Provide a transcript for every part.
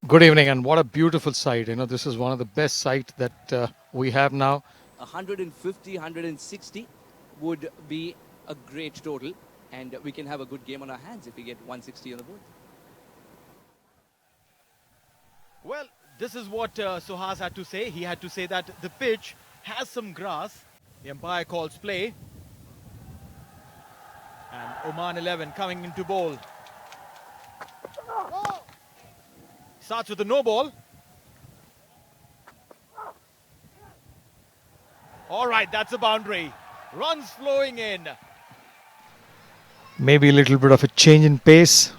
Good evening, and what a beautiful sight. This is one of the best sight that we have now. 150, 160 would be a great total, and we can have a good game on our hands if we get 160 on the board. Well, this is what Suhas had to say. He had to say that the pitch has some grass. The umpire calls play. And Oman 11 coming into bowl. Starts with a no ball. All right, that's a boundary. Runs flowing in. Maybe a little bit of a change in pace.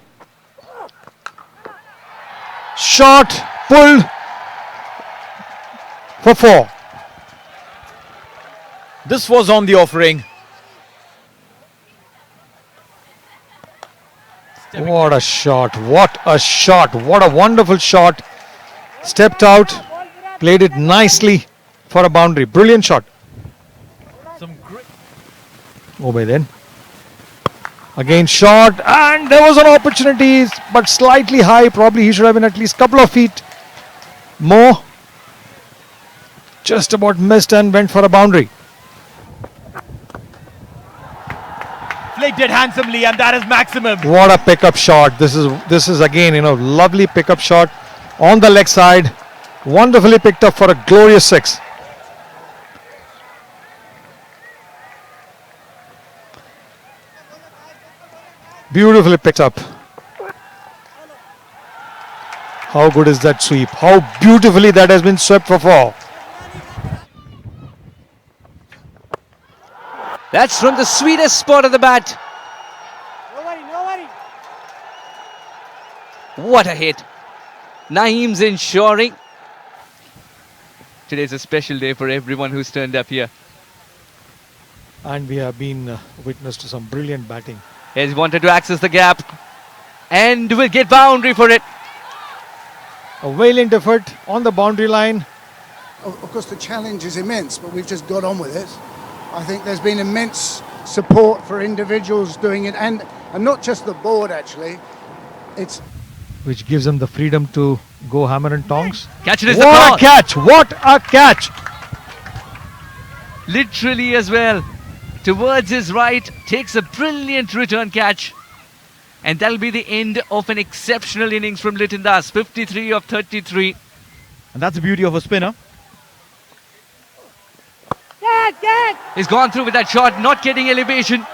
Shot, pulled for 4. This was on the offering. What a shot, what a shot, what a wonderful shot. Stepped out, played it nicely for a boundary. Brilliant shot. Some great. Over then. Again shot, and there was an opportunity, but slightly high. Probably he should have been at least a couple of feet more. Just about missed and went for a boundary. Flicked it handsomely, and that is maximum. What a pickup shot. This is again, lovely pickup shot on the leg side. Wonderfully picked up for a glorious 6. Beautifully picked up. How good is that sweep? How beautifully that has been swept for 4. That's from the sweetest spot of the bat. What a hit. Naeem's ensuring. Today's a special day for everyone who's turned up here. And we have been witness to some brilliant batting. He's wanted to access the gap and will get boundary for it. A valiant effort on the boundary line. Of course, the challenge is immense, but we've just got on with it. I think there's been immense support for individuals doing it, and not just the board, actually. It's which gives them the freedom to go hammer and tongs. Catch it is the What call. a catch! What a catch! Literally as well. Towards his right, takes a brilliant return catch. And that'll be the end of an exceptional innings from Liton Das. 53 of 33. And that's the beauty of a spinner. He's gone through with that shot, not getting elevation.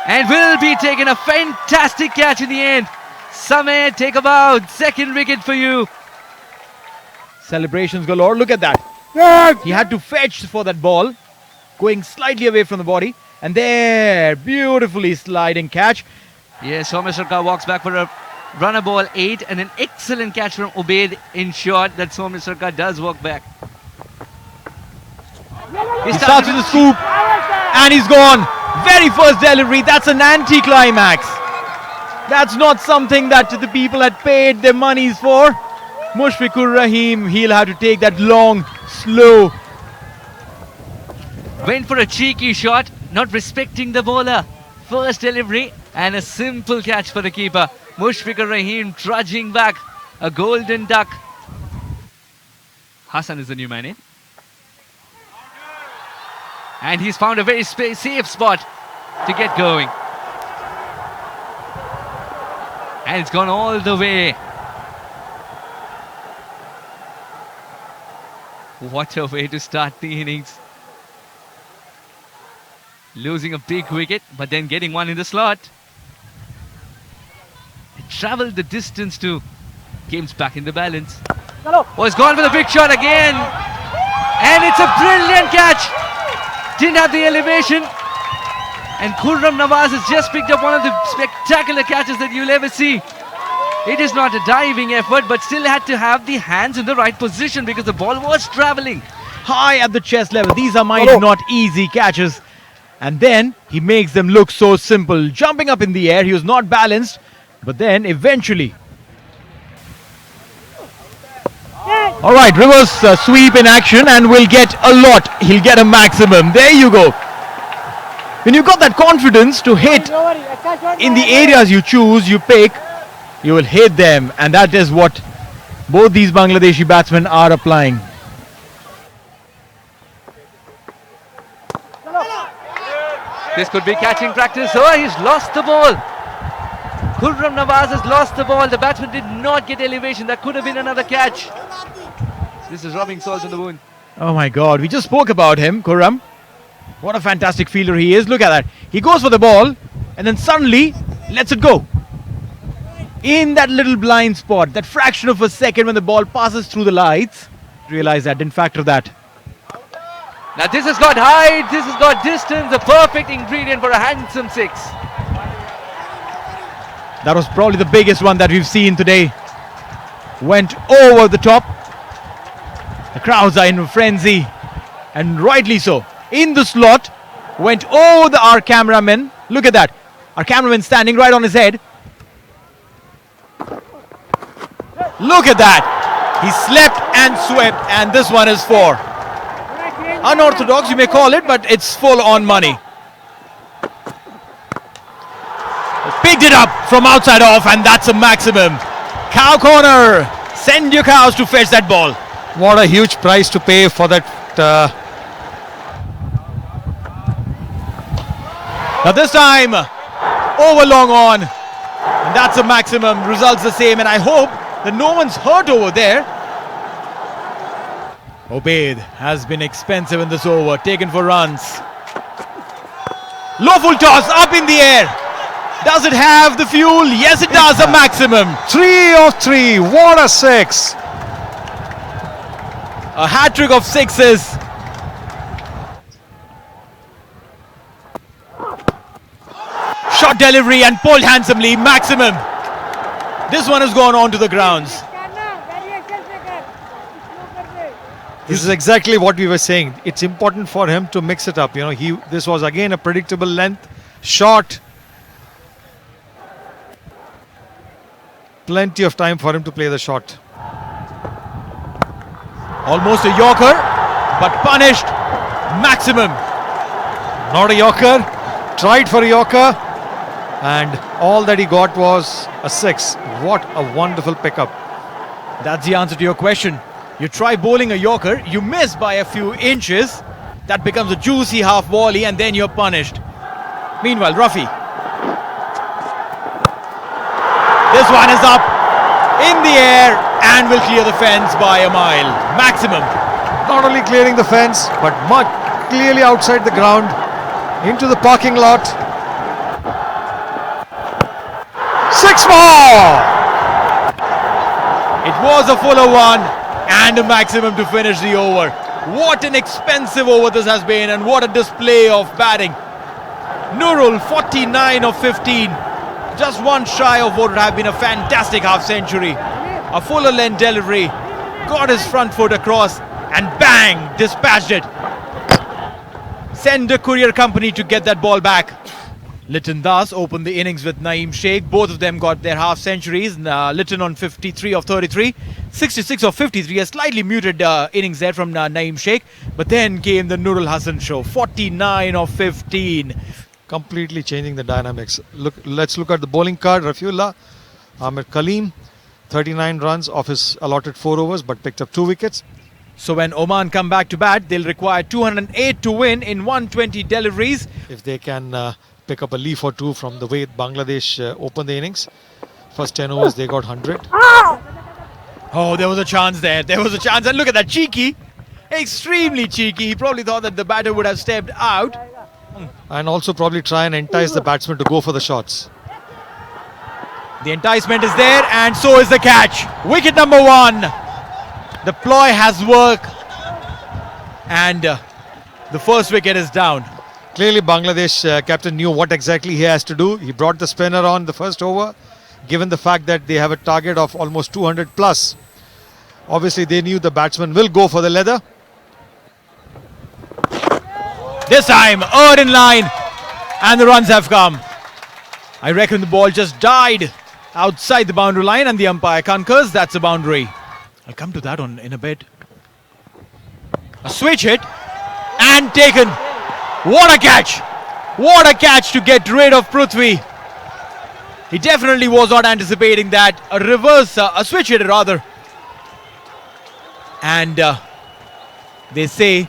And will be taking a fantastic catch in the end. Samir, take a bow. Second wicket for you. Celebrations galore. Look at that. He had to fetch for that ball, going slightly away from the body. And there, beautifully sliding catch. Yes, Soumya Sarkar walks back for a runner ball 8. And an excellent catch from Ubaid ensured that Soumya Sarkar does walk back. He starts with a scoop. And he's gone. Very first delivery. That's an anti-climax. That's not something that the people had paid their monies for. Mushfiqur Rahim, he'll have to take that long, slow. Went for a cheeky shot, not respecting the bowler. First delivery and a simple catch for the keeper. Mushfiqur Rahim trudging back. A golden duck. Hassan is the new man in. And he's found a very safe spot to get going. And it's gone all the way. What a way to start the innings. Losing a big wicket, but then getting one in the slot. It travelled the distance to games back in the balance. Oh, it's gone with a big shot again. And it's a brilliant catch. Didn't have the elevation. And Khurram Nawaz has just picked up one of the spectacular catches that you'll ever see. It is not a diving effort, but still had to have the hands in the right position because the ball was travelling. High at the chest level. These are not easy catches. And then he makes them look so simple. Jumping up in the air, he was not balanced. But then eventually. All right, reverse sweep in action and will get a lot. He'll get a maximum. There you go. When you've got that confidence to hit in the areas you choose, you pick, you will hit them. And that is what both these Bangladeshi batsmen are applying. This could be catching practice. Oh, he's lost the ball. Khurram Nawaz has lost the ball. The batsman did not get elevation. That could have been another catch. This is rubbing salt in the wound. Oh my God, we just spoke about him, Khurram. What a fantastic fielder he is. Look at that. He goes for the ball and then suddenly lets it go. In that little blind spot, that fraction of a second when the ball passes through the lights. Realize that, didn't factor that. Now this has got height, this has got distance, a perfect ingredient for a handsome six. That was probably the biggest one that we've seen today. Went over the top. The crowds are in a frenzy, and rightly so. In the slot, went over our cameraman. Look at that. Our cameraman standing right on his head. Look at that. He slept and swept, and this one is for. Unorthodox, you may call it, but it's full on money. Picked it up from outside off, and that's a maximum. Cow corner. Send your cows to fetch that ball. What a huge price to pay for that. Now this time, over long on. And that's a maximum. Results the same, and I hope that no one's hurt over there. Obaid has been expensive in this over, taken for runs. Low full toss, up in the air. Does it have the fuel? Yes, it does. A maximum. 3 of 3. What a six. A hat-trick of sixes. Shot delivery and pulled handsomely. Maximum. This one has gone on to the grounds. This is exactly what we were saying. It's important for him to mix it up. You know, this was again a predictable length shot. Plenty of time for him to play the shot. Almost a Yorker, but punished. Maximum. Not a Yorker. Tried for a Yorker. And all that he got was a six. What a wonderful pickup. That's the answer to your question. You try bowling a Yorker, you miss by a few inches. That becomes a juicy half volley and then you're punished. Meanwhile, Rafi. This one is up in the air and will clear the fence by a mile. Maximum. Not only clearing the fence, but much clearly outside the ground, into the parking lot. 6 more! It was a fuller one and a maximum to finish the over. What an expensive over this has been, and what a display of batting. Nurul, 49 of 15. Just one shy of what would have been a fantastic half century. A fuller length delivery. Got his front foot across and bang, dispatched it. Send a courier company to get that ball back. Litton Das opened the innings with Naeem Sheikh. Both of them got their half centuries. Litton on 53 of 33. 66 of 53. A slightly muted innings there from Naeem Sheikh. But then came the Nurul Hassan show. 49 of 15. Completely changing the dynamics. Let's look at the bowling card. Rafiullah Ahmed Kaleem, 39 runs off his allotted 4 overs, but picked up 2 wickets. So when Oman come back to bat, they'll require 208 to win in 120 deliveries. If they can pick up a leaf or two from the way Bangladesh opened the innings. First 10 overs, they got 100. Oh, there was a chance there. There was a chance. And look at that, cheeky. Extremely cheeky. He probably thought that the batter would have stepped out. And also probably try and entice the batsman to go for the shots. The enticement is there, and so is the catch. Wicket number 1. The ploy has worked. And the first wicket is down. Clearly Bangladesh captain knew what exactly he has to do. He brought the spinner on the first over, given the fact that they have a target of almost 200 plus. Obviously they knew the batsman will go for the leather. This time, earned in line, and the runs have come. I reckon the ball just died outside the boundary line, and the umpire concurs. That's a boundary. I'll come to that in a bit. A switch hit and taken. What a catch! What a catch to get rid of Prithvi. He definitely was not anticipating that. A reverse, a switch hit rather. And they say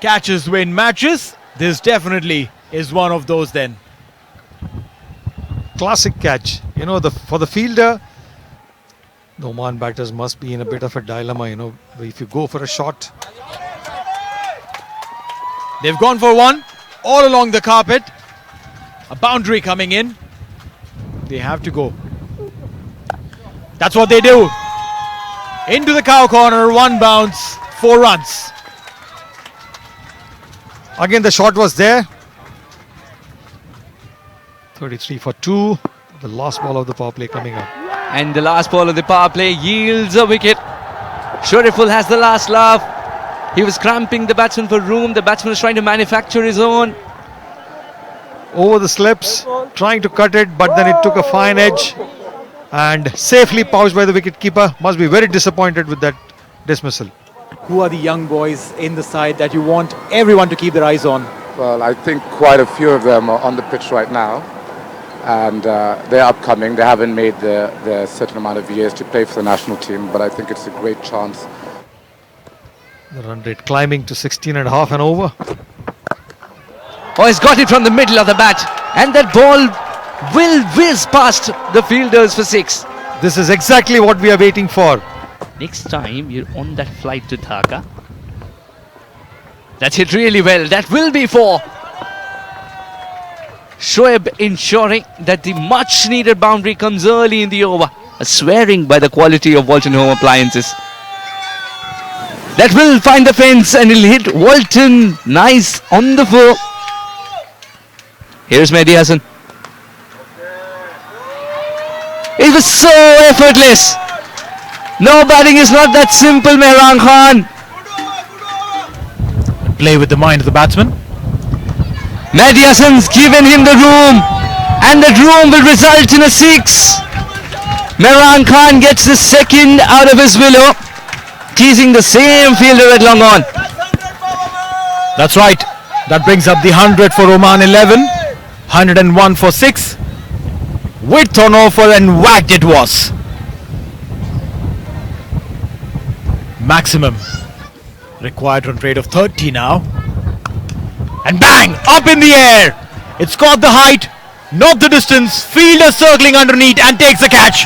catches win matches. This definitely is one of those then. Classic catch. You know, for the fielder, the Oman batters must be in a bit of a dilemma, you know, if you go for a shot. They've gone for one all along the carpet. A boundary coming in. They have to go. That's what they do. Into the cow corner, one bounce, 4 runs. Again, the shot was there. 33 for 2. The last ball of the power play coming up. And the last ball of the power play yields a wicket. Shariful has the last laugh. He was cramping the batsman for room. The batsman was trying to manufacture his own. Over the slips, trying to cut it, but then it took a fine edge and safely pouched by the wicketkeeper. Must be very disappointed with that dismissal. Who are the young boys in the side that you want everyone to keep their eyes on? Well, I think quite a few of them are on the pitch right now, and they're upcoming. They haven't made the certain amount of years to play for the national team, but I think it's a great chance. The run rate climbing to 16.5 and over. Oh, he's got it from the middle of the bat. And that ball will whiz past the fielders for 6. This is exactly what we are waiting for. Next time you're on that flight to Dhaka, that's hit really well. That will be 4. Shoaib ensuring that the much needed boundary comes early in the over. A swearing by the quality of Walton Home appliances. That will find the fence and he'll hit Walton. Nice on the 4. Here's Mehdi Hassan. It was so effortless. No, batting is not that simple, Mehran Khan. Play with the mind of the batsman. Mehdi Hassan's given him the room, and that room will result in a 6. Mehran Khan gets the second out of his willow, teasing the same fielder at long on. That's right. That brings up the 100 for Oman 11. 101 for 6. Width on offer and whacked it was. Maximum required run rate of 30 now. And bang! Up in the air. It's got the height, not the distance. Fielder circling underneath and takes the catch.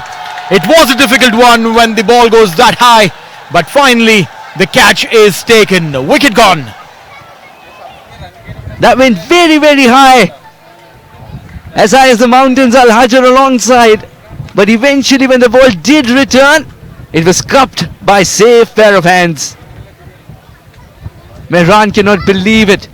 It was a difficult one when the ball goes that high, but finally the catch is taken. Wicket gone. That went very, very high. As high as the mountains, Al Hajar alongside. But eventually when the ball did return, it was cupped by a safe pair of hands. Mehran cannot believe it.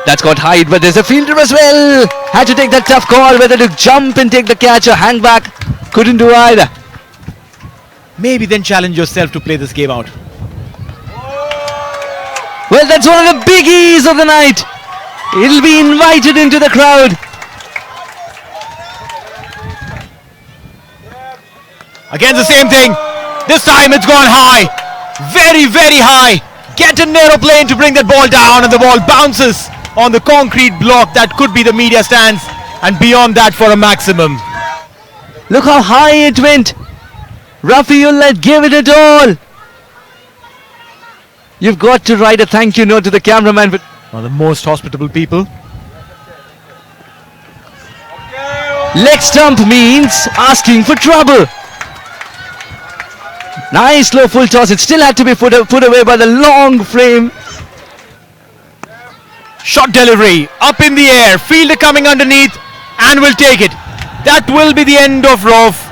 That's got height, but there's a fielder as well. Had to take that tough call whether to jump and take the catch or hang back. Couldn't do either. Maybe then challenge yourself to play this game out. Well, that's one of the biggies of the night. It'll be invited into the crowd. Again the same thing. This time it's gone high. Very, very high. Get an aeroplane to bring that ball down, and the ball bounces on the concrete block that could be the media stands, and beyond that for a maximum. Look how high it went. Rafiullah gave it all. You've got to write a thank you note to the cameraman. But One of the most hospitable people. leg stump means asking for trouble. Nice low full toss. It still had to be put away by the long frame. Shot delivery up in the air. Fielder coming underneath and will take it. That will be the end of Rauf.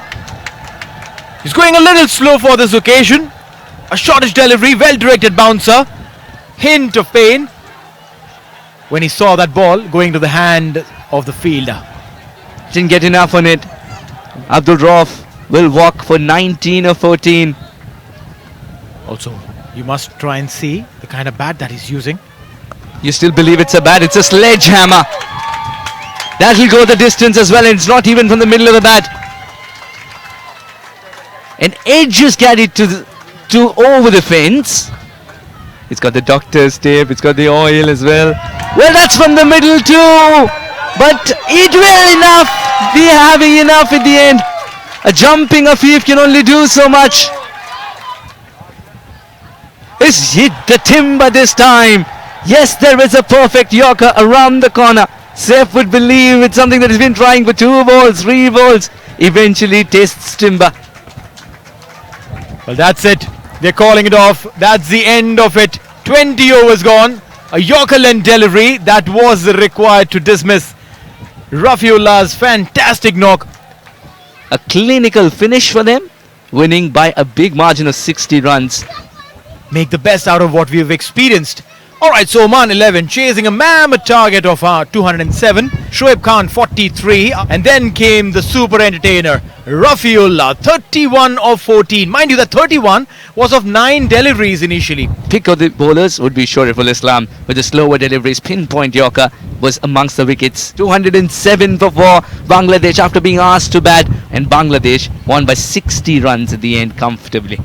He's going a little slow for this occasion. A shortish delivery, well directed bouncer. Hint of pain when he saw that ball going to the hand of the fielder. Didn't get enough on it. Abdul Rauf will walk for 19 or 14. Also, you must try and see the kind of bat that he's using. You still believe it's a bat? It's a sledgehammer. That'll go the distance as well, and it's not even from the middle of the bat. An edge is carried to over the fence. It's got the doctor's tape, it's got the oil as well. Well, that's from the middle too. But it will be having enough at the end. A jumping Afif can only do so much. It's hit the timber this time. Yes, there is a perfect Yorker around the corner. Saif would believe it's something that has been trying for 2 balls, 3 balls. Eventually tastes timber. Well, that's it. They're calling it off. That's the end of it. 20 overs gone. A Yorker-length delivery that was required to dismiss Rafiullah's fantastic knock. A clinical finish for them, winning by a big margin of 60 runs. Make the best out of what we've experienced. Alright, so Oman 11 chasing a mammoth target of 207, Shoaib Khan 43, and then came the super entertainer Rafiullah, 31 of 14. Mind you, that 31 was of 9 deliveries initially. Pick of the bowlers would be Shoriful Islam with the slower deliveries. Pinpoint Yorker was amongst the wickets. 207 for Bangladesh after being asked to bat, and Bangladesh won by 60 runs at the end comfortably.